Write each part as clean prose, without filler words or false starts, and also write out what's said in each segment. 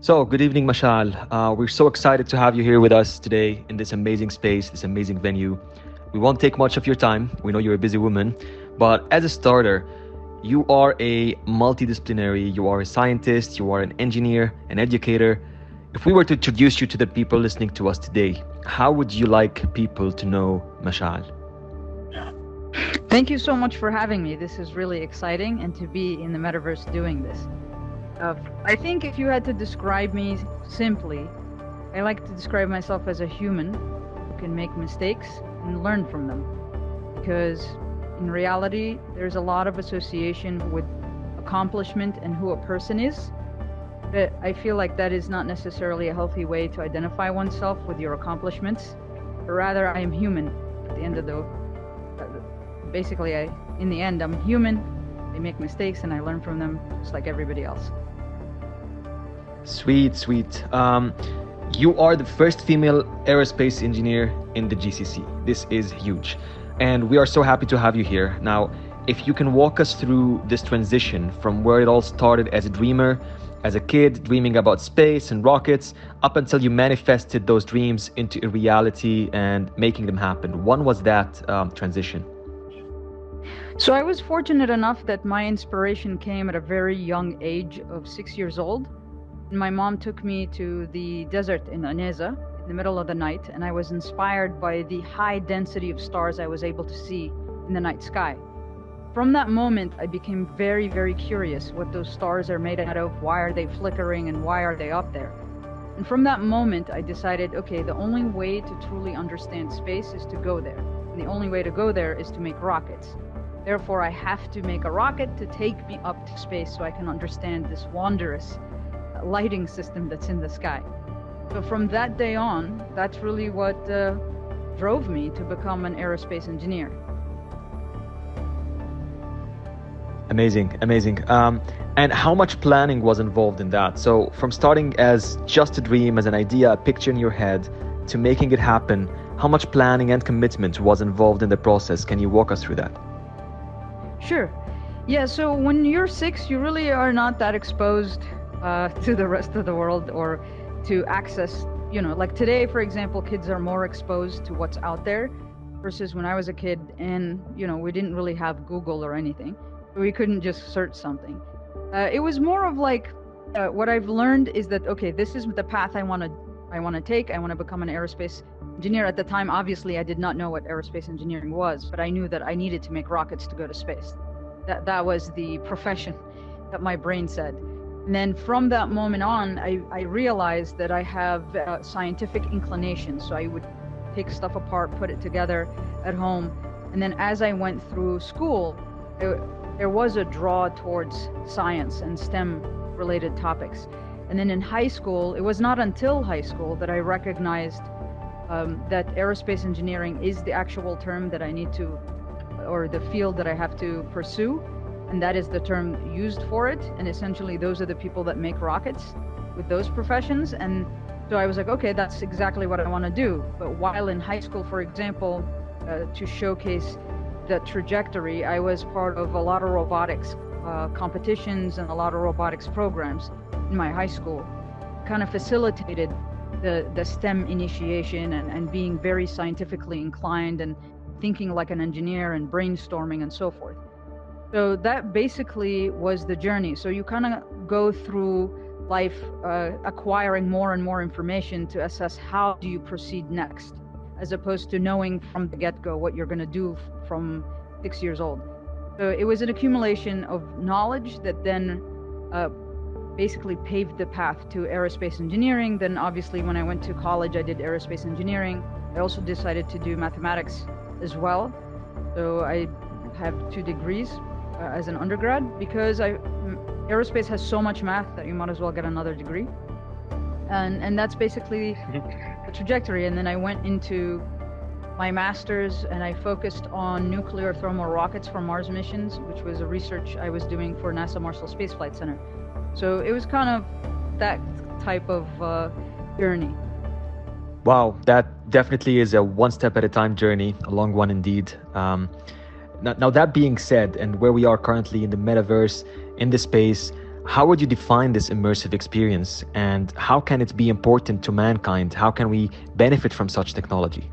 So, good evening, Mishaal. We're so excited to have you here with us today in this amazing space, this amazing venue. We won't take much of your time. We know you're a busy woman. But as a starter, you are a multidisciplinary, you are a scientist, you are an engineer, an educator. If we were to introduce you to the people listening to us today, how would you like people to know Mishaal? Thank you so much for having me. This is really exciting, and to be in the metaverse doing this. I think if you had to describe me simply, I like to describe myself as a human who can make mistakes and learn from them. Because in reality, there's a lot of association with accomplishment and who a person is. But I feel like that is not necessarily a healthy way to identify oneself with your accomplishments. But rather, I am human at the end of the basically, in the end, I'm human. I make mistakes and I learn from them just like everybody else. Sweet, sweet. You are the first female aerospace engineer in the GCC. This is huge. And we are so happy to have you here. Now, if you can walk us through this transition from where it all started as a dreamer, as a kid, dreaming about space and rockets, up until you manifested those dreams into a reality and making them happen. When was that transition? So I was fortunate enough that my inspiration came at a very young age of 6 years old. My mom took me to the desert in Aneza in the middle of the night, and I was inspired by the high density of stars I was able to see in the night sky. From that moment, I became very, very curious what those stars are made out of, why are they flickering, and why are they up there? And from that moment, I decided, okay, the only way to truly understand space is to go there. And the only way to go there is to make rockets. Therefore, I have to make a rocket to take me up to space so I can understand this wondrous lighting system that's in the sky. So from that day on, that's really what drove me to become an aerospace engineer. Amazing, amazing. And how much planning was involved in that? So from starting as just a dream, as an idea, a picture in your head, to making it happen, how much planning and commitment was involved in the process? Can you walk us through that? Sure. Yeah, so when you're 6, you really are not that exposed to the rest of the world or to access, like today, for example, kids are more exposed to what's out there versus when I was a kid and, we didn't really have Google or anything. We couldn't just search something. It was more of like, what I've learned is that, okay, this is the path I want to take. I want to become an aerospace engineer. At the time, obviously, I did not know what aerospace engineering was, but I knew that I needed to make rockets to go to space. That was the profession that my brain said. And then from that moment on, I realized that I have scientific inclination. So I would take stuff apart, put it together at home. And then as I went through school, there was a draw towards science and STEM related topics. And then in high school, it was not until high school that I recognized that aerospace engineering is the actual term that I need to, or the field that I have to pursue. And that is the term used for it. And essentially, those are the people that make rockets with those professions. And so I was like, okay, that's exactly what I want to do. But while in high school, for example, to showcase the trajectory, I was part of a lot of robotics competitions and a lot of robotics programs in my high school. Kind of facilitated the STEM initiation and being very scientifically inclined and thinking like an engineer and brainstorming and so forth. So that basically was the journey. So you kind of go through life acquiring more and more information to assess how do you proceed next, as opposed to knowing from the get-go what you're going to do from 6 years old. So it was an accumulation of knowledge that then basically paved the path to aerospace engineering. Then obviously when I went to college, I did aerospace engineering. I also decided to do mathematics as well. So I have 2 degrees as an undergrad because aerospace has so much math that you might as well get another degree. And that's basically the trajectory. And then I went into my master's and I focused on nuclear thermal rockets for Mars missions, which was a research I was doing for NASA Marshall Space Flight Center. So it was kind of that type of journey. Wow, that definitely is a one step at a time journey, a long one indeed. Now that being said, and where we are currently in the metaverse, in the space, how would you define this immersive experience, and how can it be important to mankind? How can we benefit from such technology?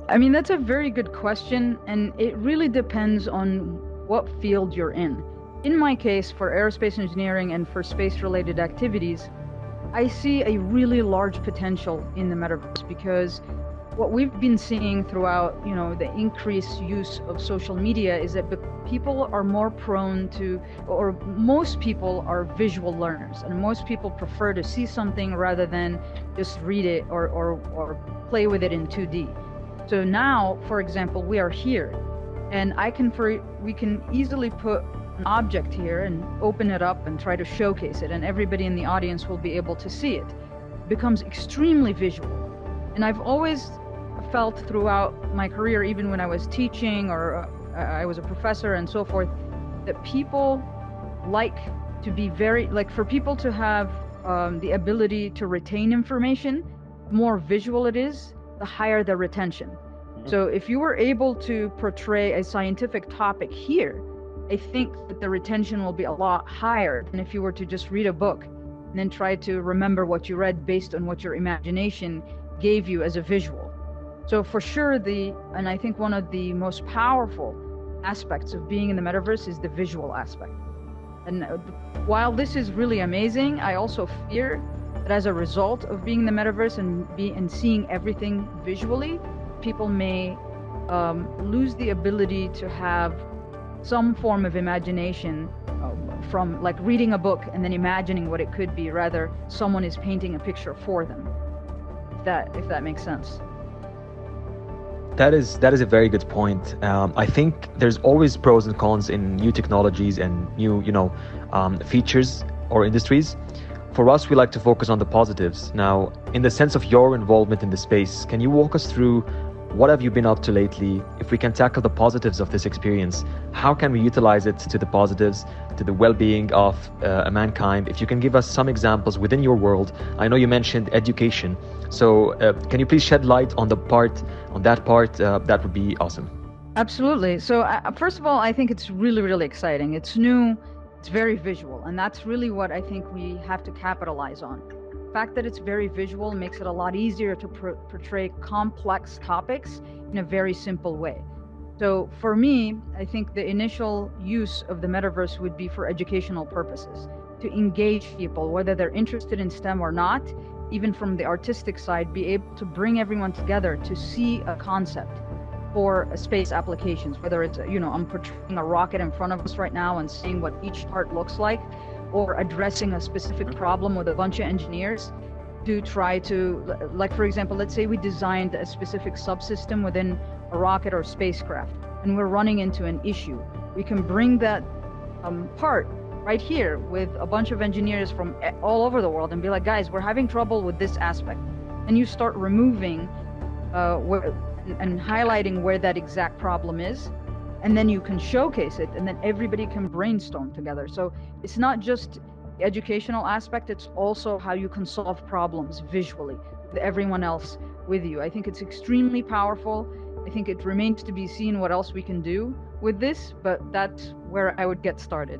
I mean, that's a very good question, and it really depends on what field you're in. In my case, for aerospace engineering and for space-related activities, I see a really large potential in the metaverse, because what we've been seeing throughout, the increased use of social media is that people are more prone to, or most people are visual learners, and most people prefer to see something rather than just read it or play with it in 2D. So now, for example, we are here, and we can easily put an object here and open it up and try to showcase it, and everybody in the audience will be able to see it. It becomes extremely visual. And I've always felt throughout my career, even when I was teaching or I was a professor and so forth, that people like to be for people to have the ability to retain information, the more visual it is, the higher the retention. So if you were able to portray a scientific topic here, I think that the retention will be a lot higher than if you were to just read a book and then try to remember what you read based on what your imagination gave you as a visual. So for sure, and I think one of the most powerful aspects of being in the metaverse is the visual aspect. And while this is really amazing, I also fear that as a result of being in the metaverse and seeing everything visually, people may lose the ability to have some form of imagination from like reading a book and then imagining what it could be. Rather, someone is painting a picture for them. If that makes sense. That is a very good point. I think there's always pros and cons in new technologies and new, features or industries. For us, we like to focus on the positives. Now, in the sense of your involvement in the space, can you walk us through what have you been up to lately? If we can tackle the positives of this experience, how can we utilize it to the positives, to the well-being of mankind? If you can give us some examples within your world. I know you mentioned education. So can you please shed light on that part? That would be awesome. Absolutely. So first of all, I think it's really, really exciting. It's new, it's very visual, and that's really what I think we have to capitalize on. The fact that it's very visual makes it a lot easier to portray complex topics in a very simple way. So for me, I think the initial use of the metaverse would be for educational purposes, to engage people, whether they're interested in STEM or not, even from the artistic side, be able to bring everyone together to see a concept for space applications, whether it's, I'm portraying a rocket in front of us right now and seeing what each part looks like, or addressing a specific problem with a bunch of engineers to try to, like, for example, let's say we designed a specific subsystem within a rocket or spacecraft, and we're running into an issue. We can bring that part right here with a bunch of engineers from all over the world and be like, guys, we're having trouble with this aspect. And you start removing and highlighting where that exact problem is. And then you can showcase it, and then everybody can brainstorm together. So it's not just the educational aspect, it's also how you can solve problems visually with everyone else with you. I think it's extremely powerful. I think it remains to be seen what else we can do with this, but that's where I would get started.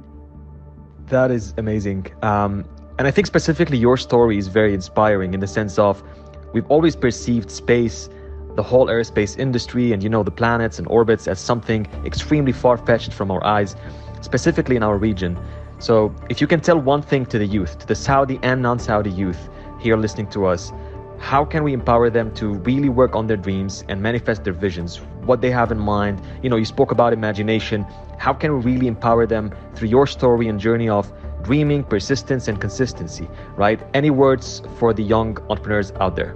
That is amazing. And I think specifically your story is very inspiring in the sense of we've always perceived space, the whole aerospace industry and the planets and orbits as something extremely far-fetched from our eyes, specifically in our region. So if you can tell one thing to the youth, to the Saudi and non-Saudi youth here listening to us, how can we empower them to really work on their dreams and manifest their visions, what they have in mind? You spoke about imagination. How can we really empower them through your story and journey of dreaming, persistence, and consistency, right? Any words for the young entrepreneurs out there?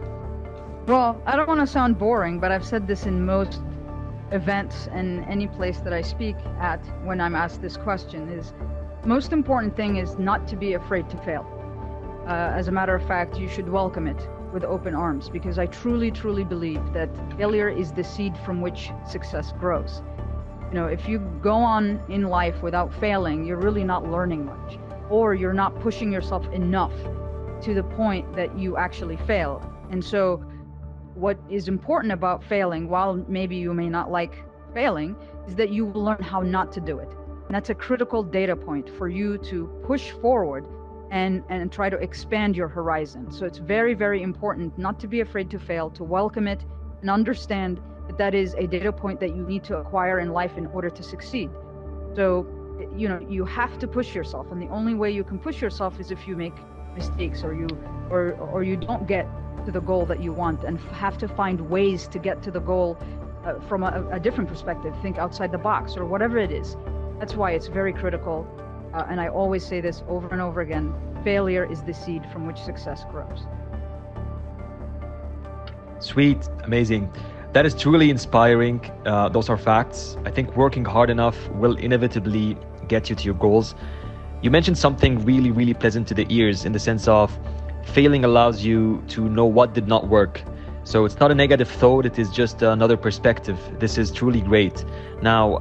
Well, I don't want to sound boring, but I've said this in most events and any place that I speak at when I'm asked this question is, most important thing is not to be afraid to fail. As a matter of fact, you should welcome it with open arms, because I truly, truly believe that failure is the seed from which success grows. If you go on in life without failing, you're really not learning much, or you're not pushing yourself enough to the point that you actually fail. And so what is important about failing, while maybe you may not like failing, is that you will learn how not to do it. And that's a critical data point for you to push forward and try to expand your horizon. So it's very, very important not to be afraid to fail, to welcome it and understand that that is a data point that you need to acquire in life in order to succeed. So, you have to push yourself, and the only way you can push yourself is if you make mistakes or you don't get to the goal that you want, and have to find ways to get to the goal from a different perspective, think outside the box or whatever it is. That's why it's very critical. And I always say this over and over again, failure is the seed from which success grows. Sweet, amazing. That is truly inspiring. Those are facts. I think working hard enough will inevitably get you to your goals. You mentioned something really, really pleasant to the ears, in the sense of failing allows you to know what did not work. So it's not a negative thought, it is just another perspective. This is truly great. Now,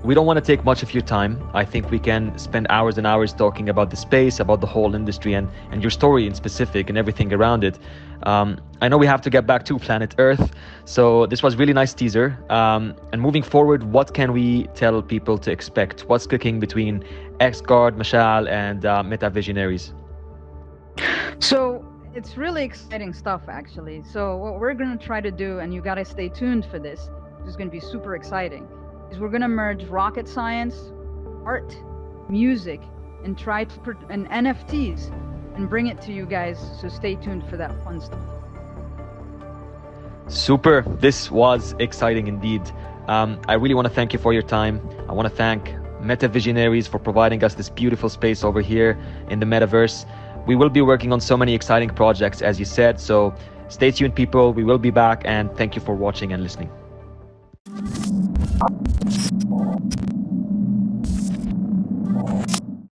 we don't want to take much of your time. I think we can spend hours and hours talking about the space, about the whole industry, and your story in specific and everything around it. I know we have to get back to planet Earth, so this was really nice teaser. And moving forward, what can we tell people to expect? What's cooking between XGuard, Mishaal, and Meta Visionaries? So it's really exciting stuff, actually. So what we're going to try to do, and you got to stay tuned for this, which is going to be super exciting, is we're going to merge rocket science, art, music, and and NFTs, and bring it to you guys. So stay tuned for that fun stuff. Super. This was exciting indeed. I really want to thank you for your time. I want to thank Meta Visionaries for providing us this beautiful space over here in the metaverse. We will be working on so many exciting projects, as you said. So stay tuned, people. We will be back, and thank you for watching and listening.